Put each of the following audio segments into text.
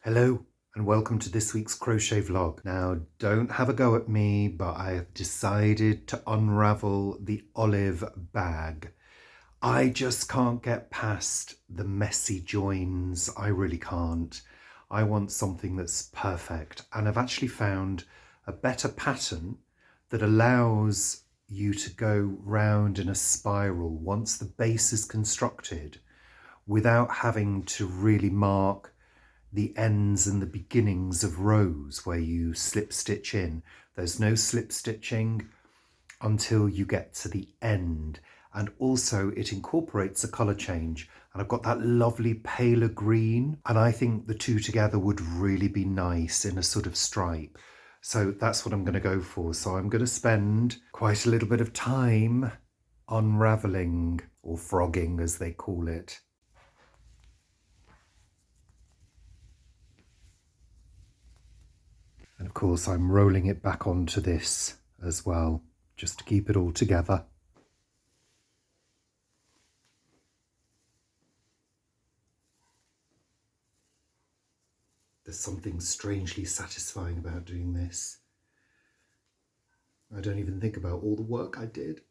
Hello and welcome to this week's crochet vlog. Now don't have a go at me, but I have decided to unravel the olive bag. I just can't get past the messy joins. I really can't. I want something that's perfect, and I've actually found a better pattern that allows you to go round in a spiral once the base is constructed without having to really mark the ends and the beginnings of rows where you slip stitch in. There's no slip stitching until you get to the end. And also it incorporates a colour change. And I've got that lovely paler green. And I think the two together would really be nice in a sort of stripe. So that's what I'm going to go for. So I'm going to spend quite a little bit of time unravelling, or frogging as they call it. And of course I'm rolling it back onto this as well, just to keep it all together. There's something strangely satisfying about doing this. I don't even think about all the work I did.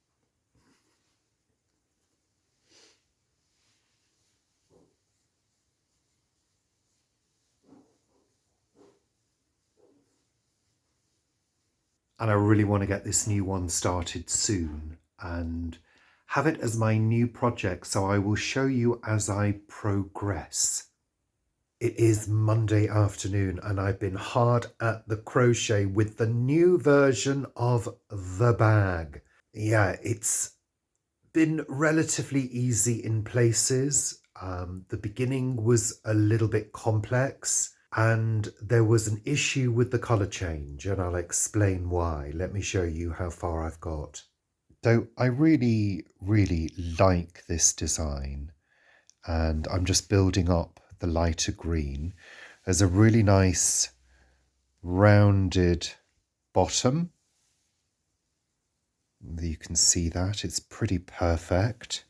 And I really want to get this new one started soon and have it as my new project, so I will show you as I progress. It is Monday afternoon and I've been hard at the crochet with the new version of the bag. Yeah, it's been relatively easy in places. The beginning was a little bit complex and there was an issue with the colour change, and I'll explain why. Let me show you how far I've got. So I really like this design, and I'm just building up the lighter green. There's a really nice rounded bottom. You can see that it's pretty perfect.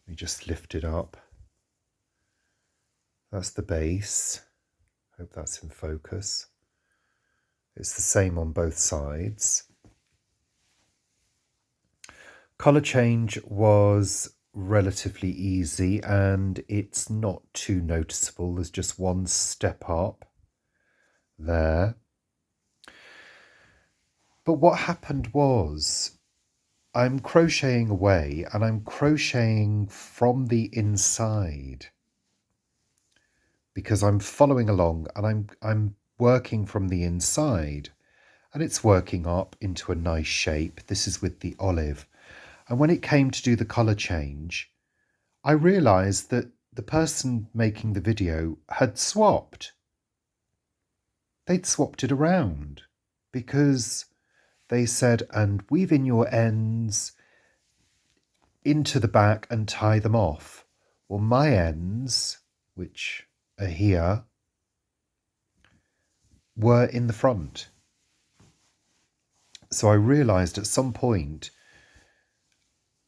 Let me just lift it up. That's the base. Hope that's in focus. It's the same on both sides. Colour change was relatively easy and it's not too noticeable. There's just one step up there. But what happened was I'm crocheting away and I'm crocheting from the inside, because I'm following along and I'm working from the inside, and it's working up into a nice shape. This is with the olive. And when it came to do the colour change, I realised that the person making the video had swapped. They'd swapped it around because they said, and weave in your ends into the back and tie them off. Well, my ends, which are here, were in the front. So I realised at some point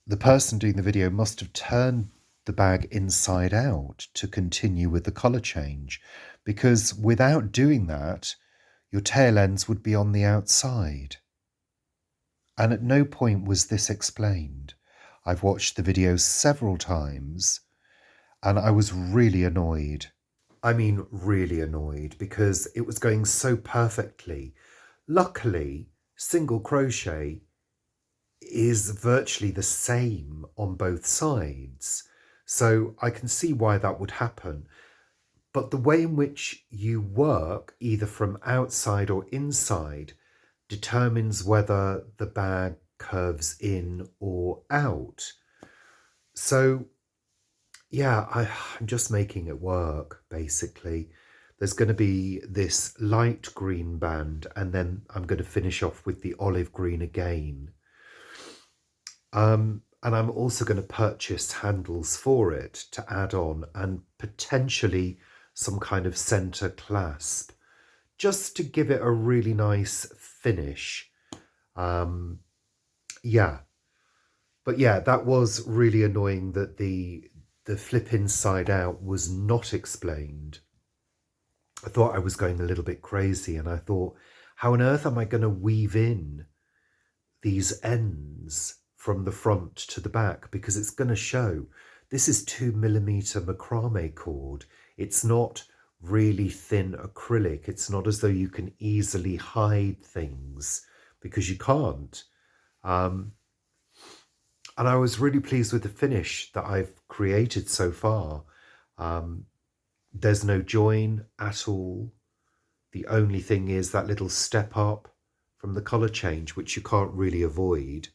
the person doing the video must have turned the bag inside out to continue with the colour change, because without doing that, your tail ends would be on the outside. And at no point was this explained. I've watched the video several times and I was really annoyed. I mean, really annoyed, because it was going so perfectly. Luckily, single crochet is virtually the same on both sides, so I can see why that would happen. But the way in which you work, either from outside or inside, determines whether the bag curves in or out. So yeah, I'm just making it work, basically. There's going to be this light green band, and then I'm going to finish off with the olive green again. And I'm also going to purchase handles for it to add on, and potentially some kind of centre clasp, just to give it a really nice finish. Yeah. But yeah, that was really annoying that the flip inside out was not explained. I thought I was going a little bit crazy, and I thought, how on earth am I going to weave in these ends from the front to the back? Because it's going to show this is 2mm macrame cord. It's not really thin acrylic. It's not as though you can easily hide things, because you can't. And I was really pleased with the finish that I've created so far. There's no join at all. The only thing is that little step up from the colour change, which you can't really avoid.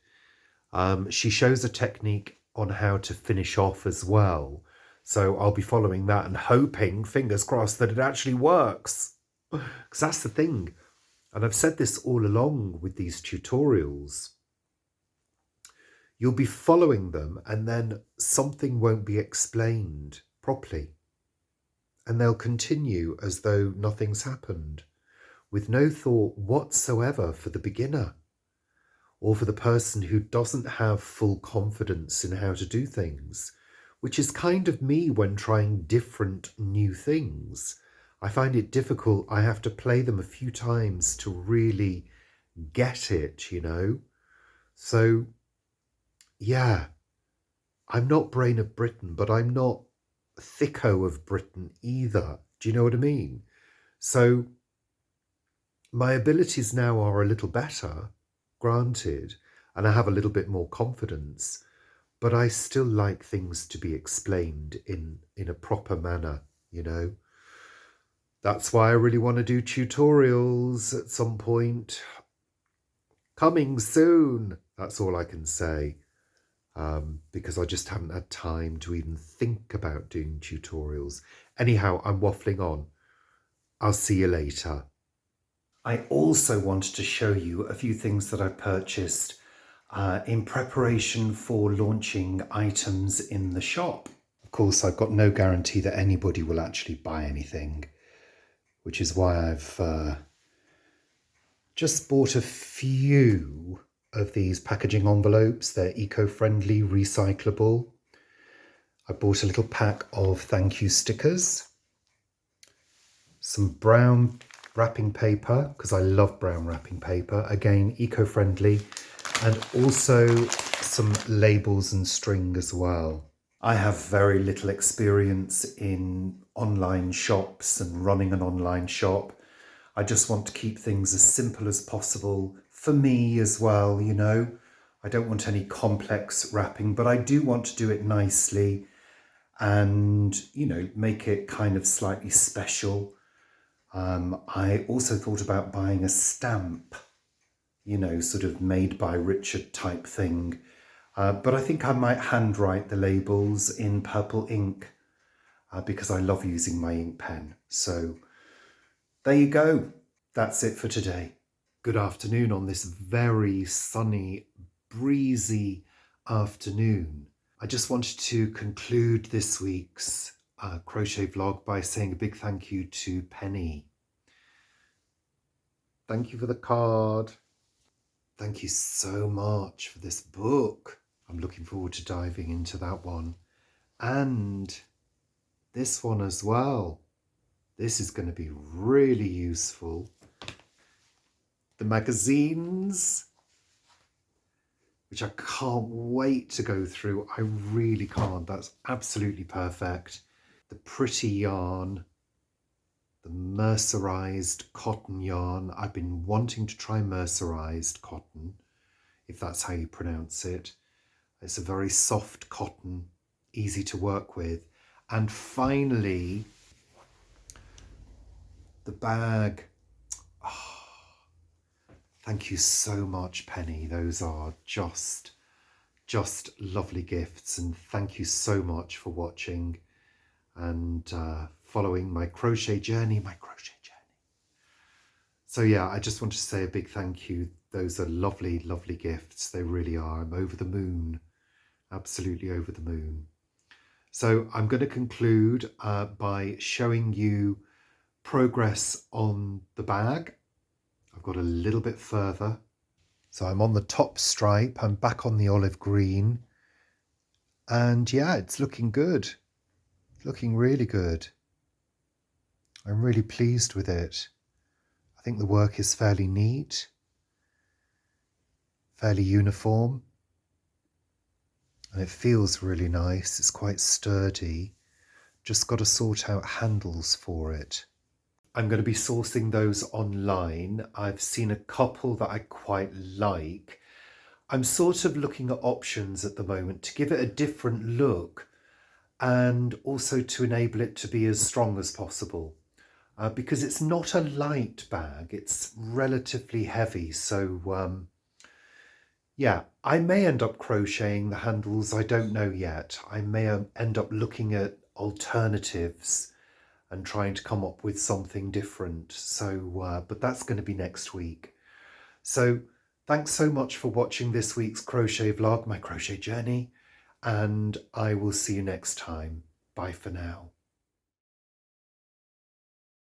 She shows a technique on how to finish off as well. So I'll be following that and hoping, fingers crossed, that it actually works. Because that's the thing. And I've said this all along with these tutorials. You'll be following them and then something won't be explained properly. And they'll continue as though nothing's happened, with no thought whatsoever for the beginner or for the person who doesn't have full confidence in how to do things, which is kind of me when trying different new things. I find it difficult. I have to play them a few times to really get it, you know? So, yeah, I'm not Brain of Britain, but I'm not Thicko of Britain either. Do you know what I mean? So my abilities now are a little better, granted, and I have a little bit more confidence, but I still like things to be explained in a proper manner, you know? That's why I really want to do tutorials at some point. Coming soon. That's all I can say. Because I just haven't had time to even think about doing tutorials. Anyhow, I'm waffling on. I'll see you later. I also wanted to show you a few things that I purchased in preparation for launching items in the shop. Of course, I've got no guarantee that anybody will actually buy anything, which is why I've just bought a few of these packaging envelopes. They're eco-friendly, recyclable. I bought a little pack of thank you stickers, some brown wrapping paper, because I love brown wrapping paper, again eco-friendly, and also some labels and string as well. I have very little experience in online shops and running an online shop. I just want to keep things as simple as possible for me as well, you know. I don't want any complex wrapping, but I do want to do it nicely and, you know, make it kind of slightly special. I also thought about buying a stamp, you know, sort of made by Richard type thing. But I think I might handwrite the labels in purple ink because I love using my ink pen. So there you go. That's it for today. Good afternoon on this very sunny, breezy afternoon. I just wanted to conclude this week's crochet vlog by saying a big thank you to Penny. Thank you for the card. Thank you so much for this book. I'm looking forward to diving into that one. And this one as well. This is going to be really useful. The magazines, which I can't wait to go through. I really can't. That's absolutely perfect. The pretty yarn, the mercerized cotton yarn. I've been wanting to try mercerized cotton, if that's how you pronounce it. It's a very soft cotton, easy to work with. And finally, the bag. Oh, thank you so much, Penny. Those are just lovely gifts. And thank you so much for watching and following my crochet journey, So yeah, I just want to say a big thank you. Those are lovely, lovely gifts. They really are. I'm over the moon. Absolutely over the moon. So I'm going to conclude by showing you progress on the bag. I've got a little bit further. So I'm on the top stripe. I'm back on the olive green. And yeah, it's looking good. It's looking really good. I'm really pleased with it. I think the work is fairly neat, fairly uniform, and it feels really nice. It's quite sturdy. Just got to sort out handles for it. I'm going to be sourcing those online. I've seen a couple that I quite like. I'm sort of looking at options at the moment to give it a different look and also to enable it to be as strong as possible. Because it's not a light bag, it's relatively heavy. So yeah, I may end up crocheting the handles, I don't know yet. I may end up looking at alternatives and trying to come up with something different. So, but that's going to be next week. So thanks so much for watching this week's crochet vlog, my crochet journey, and I will see you next time. Bye for now.